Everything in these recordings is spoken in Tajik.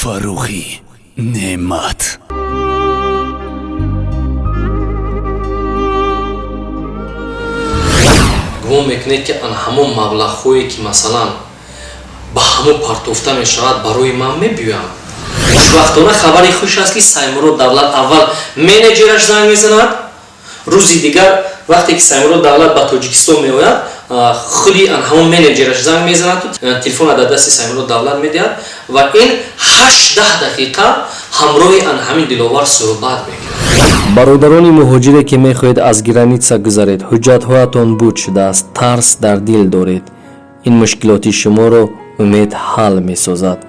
Фарухи Неъмат. гумон мекунед ки ан ҳамон маблағҳое ки масалан ба ҳамон партофта мешавад барои ман мебиёям. хушбахтона хабари хуш аст ки Саймурод Давлат аввал менеҷераш занг мезанад, рӯзи дигар вақте ки Саймурод Давлат ба Тоҷикистон меояд, худи ан ҳамон менеҷераш занг мезанад, телефона дар дасти Саймурод Давлат медиҳад ва ин 8-10 дақиқа ҳамроҳи ан ҳамин диловар суҳбат мекунад. бародарони муҳоҷире ки мехоҳед аз граница гузаред, ҳуҷҷатҳоятон буд шудааст, тарс дар дил доред. ин мушкилоти шуморо умед ҳал месозад.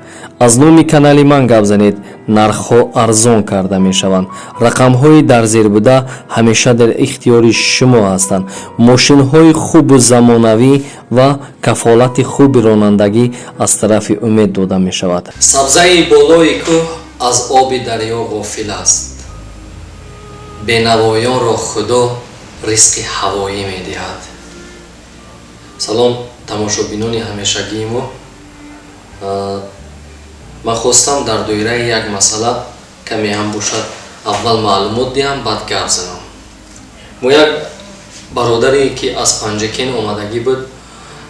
аз номи канали ман гап занед, нархҳо арзон карда мешаванд. рақамҳои дар зер буда ҳамеша дар ихтиёри шумо ҳастанд. мошинҳои хубу замонавӣ ва кафолати хуби ронандагӣ аз тарафи умед дода мешавад. сабзаи болои кӯҳ аз оби дарё ғофил аст. бенавоёнро худо ризқи ҳавоӣ медиҳад. салом тамошобинони ҳамешагии мо. ман хостам дар доираи як масъала каме ҳам бошад аввал маълумот диҳам, баъд гап занам. мо як бародаре ки аз Панҷакен омадагӣ буд,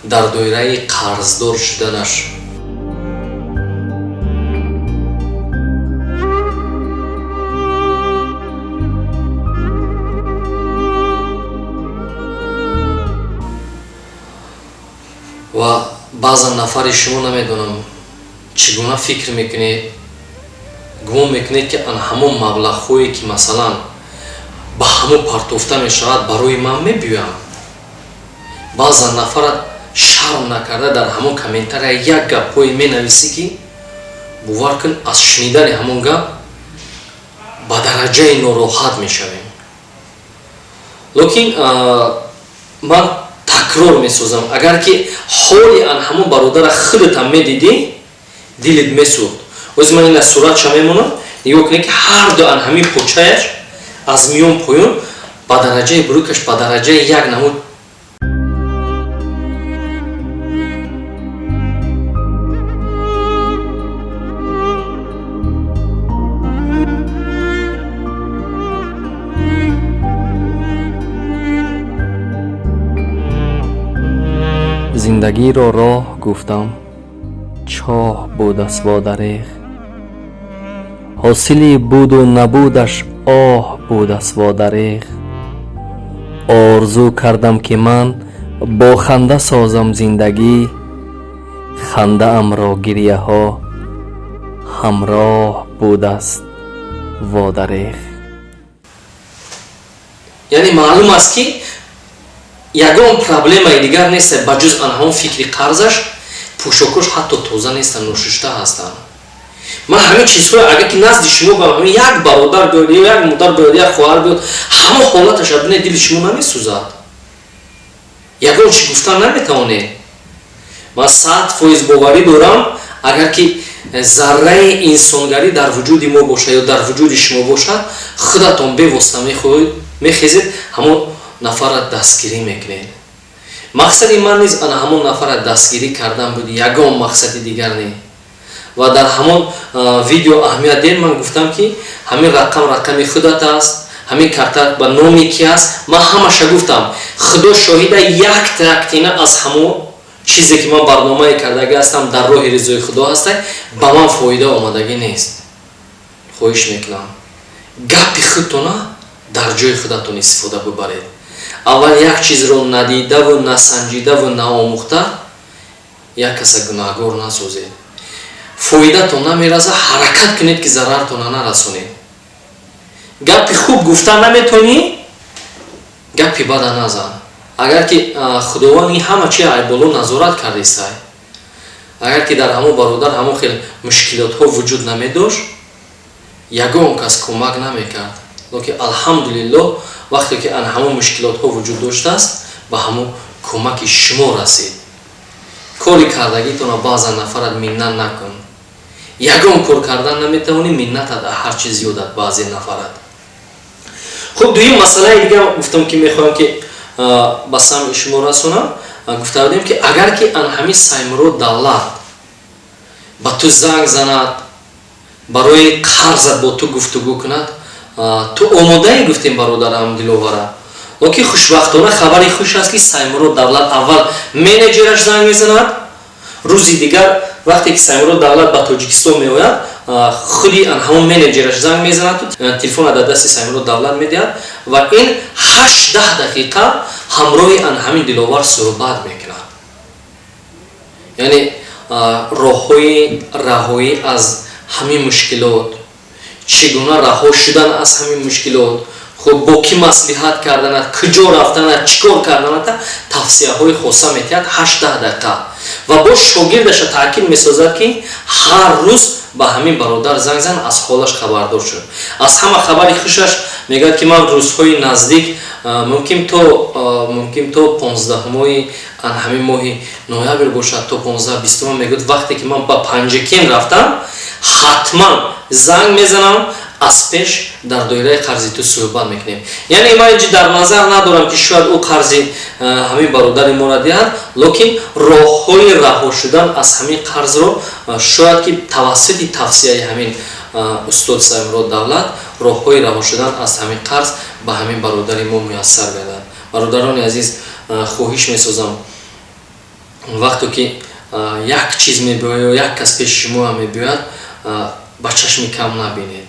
дар доираи қарздор шуданаш ва баъзан нафари шумо намедонам чӣ гуна фикр мекунед, гумон мекунед ки ан ҳамон маблағҳое ки масалан ба ҳамон партофта мешавад барои ман мебиёям. баъзан нафарат шарм накарда дар ҳамон комментария як гапҳое менависӣ ки бовар кун аз шунидани ҳамон гап ба дараҷаи нороҳат мешавем. лекин ман такрор месозам, агар ки ҳоли ан ҳамон бародара худатам медидӣ, дилит месӯхт. оз ман ина суратша мемонам, нигоҳ кунед ки ҳар ду ан ҳамин почаяш аз миён поён ба дараҷаи бурукаш ба дараҷаи як намуд зиндагиро роҳ гуфтам, чоҳ будаст во дареғ. ҳосили буду набудаш оҳ будаст во дареғ. орзу кардам ки ман бо ханда созам зиндагӣ, хандаамро гирьяҳо ҳамроҳ будаст во дареғ. яъне маълум аст ки ягон проблемаи дигар нест ба ҷуз ан ҳамон фикри қарзаш. пӯшокош ҳатто тоза нестанд, ношушта ҳастанд. ман ҳамин чизҳо агар ки назди шумо ба ҳамин як бародар биёд, як модар биёд, як хоҳар биёд, ҳамон ҳолаташ абине дили шумо намесӯзад. ягон чӣ гуфтан наметавонед. ман 100% боварӣ дорам, агар ки зарраи инсонгарӣ дар вуҷуди мо бошад ё дар вуҷуди шумо бошад, худатон бевосита мехезед ҳамон нафара дастгирӣ мекунед. мақсади ман низ ана ҳамон нафара дастгирӣ кардан буди, ягон мақсади дигар не. ва дар ҳамон видео аҳамият дед ман гуфтам ки ҳамин рақами худат аст, ҳамин карта ба номи ки аст. ман ҳамаша гуфтам, худо шоҳида, як трактина аз ҳамон чизе ки ман барномае кардагӣ ҳастам дар роҳи ризои худо ҳастай, ба ман фоида омадагӣ нест. хоҳиш мекунам, гапи худтона дар ҷои худатон истифода бибаред. аввал як чизро надидаву насанҷидаву наомӯхта як каса гунаҳгор насозед. фоидатон намераза, ҳаракат кунед ки зарартона нарасонед. гапи хуб гуфта наметонӣ, гапи бада назан. агар ки худованд ҳама чи айболо назорат кардистай, агар ки дар ҳамон бародар ҳамон хел мушкилотҳо вуҷуд намедошт, ягон кас кӯмак намекард. лекин алҳамдулиллоҳ вақте ки ан ҳамон мушкилотҳо вуҷуд доштааст, ба ҳамон кӯмаки шумо расид. кори кардагитона баъзан нафарат миннат накун. ягон кор кардан наметавонӣ, миннатат ҳарчи зиёдат баъзе нафарат. хуб, дуюм масъалаи дигар гуфтам ки мехоҳам ки ба самъи шумо расонам. гуфта будем ки агар ки ан ҳамин Саймурод Давлат ба ту занг занад, барои қарзат бо ту гуфтугӯ кунад, ту омодаи гуфтем бародарам диловара. Локи хушбахтона хабари хуш аст ки Саймурод Давлат аввал менеҷераш занг мезанад, рӯзи дигар вақте ки Саймурод Давлат ба Тоҷикистон меояд, худи ҳамон менеҷераш занг мезанад, телефона дар дасти Саймурод Давлат медиҳад ва ин 8-10 дақиқа ҳамроҳи ҳамин диловар суҳбат мекунад. яъне роҳҳои раҳоӣ аз ҳамин мушкилот, чигуна раҳо шудан аз ҳамин мушкилот, хуб бо кӣ маслиҳат карданад, куҷо рафтанад, чӣ кор карданад, тавсияҳои хоса метиҳад 8-10 дақиқа ва бо шогирдаша таъкид месозад ки ҳар рӯз ба ҳамин бародар занг зан, аз ҳолаш хабардор шуд. Аз ҳама хабари хушаш мегӯяд ки ман рӯзҳои наздик мумкин то 15-моҳи ҳамин моҳи ноябр бошад, то 15-20 мегӯяд вақте ки ман ба Панҷакен рафтам, ҳатман занг мезанам, аз пеш дар доираи қарзи ту суҳбат мекунем. Яъне ман инҷи дар назар надорам ки шояд ӯ қарзи ҳамин бародари моро диҳад, локин роҳҳои раҳо шудан аз ҳамин қарзро шояд ки тавассути тавсияи ҳамин устод Саймурод Давлат роҳҳои раҳо шудан аз ҳамин қарз ба ҳамин бародари мо муяссар гардад. Бародарони азиз, хоҳиш месозам вақте ки як чиз мебиёяд ё як кас пеши шумо мебиёяд, ба чашми кам набинед.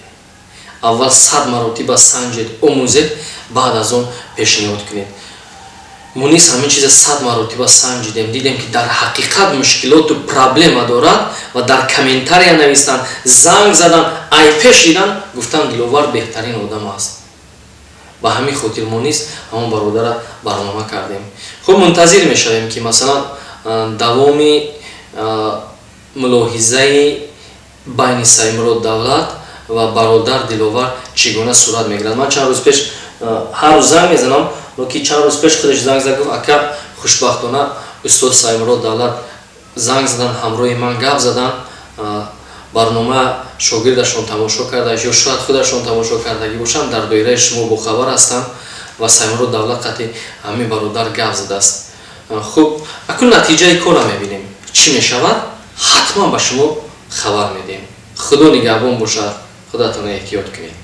аввал 100 маротиба санҷед, омӯзед, баъд аз он пешниҳод кунед. мо низ ҳамин чиза 100 маротиба санҷидем, дидем ки дар ҳақиқат мушкилоту проблема дорад ва дар комментария навистан, занг задан, айпеш дидан, гуфтан диловар беҳтарин одам аст. ба ҳамин хотир мо низ ҳамон бародара барнома кардем. хуб, мунтазир мешавем ки масалан давоми мулоҳизаи байни Саймурод Давлат ва бародар диловар чӣ гуна сурат мегирад. Ман чанд рӯз пеш ҳар рӯз занг мезанам, локи чанд рӯз пеш худаш занг зад, гуфт ака хушбахтона устод Саймурод Давлат занг задан, ҳамроҳи ман гап задан, барнома шогирдашон тамошо кардааш ё шояд худашон тамошо кардагӣ бошанд, дар доираи шумо бохабар ҳастанд ва Саймурод Давлат қати ҳамин бародар гап задааст. хуб, акун натиҷаи кора мебинем. чӣ мешавад? ҳатман ба шумо хабар медем. худо нигаҳбон бошад. худатон эҳтиёт кунед.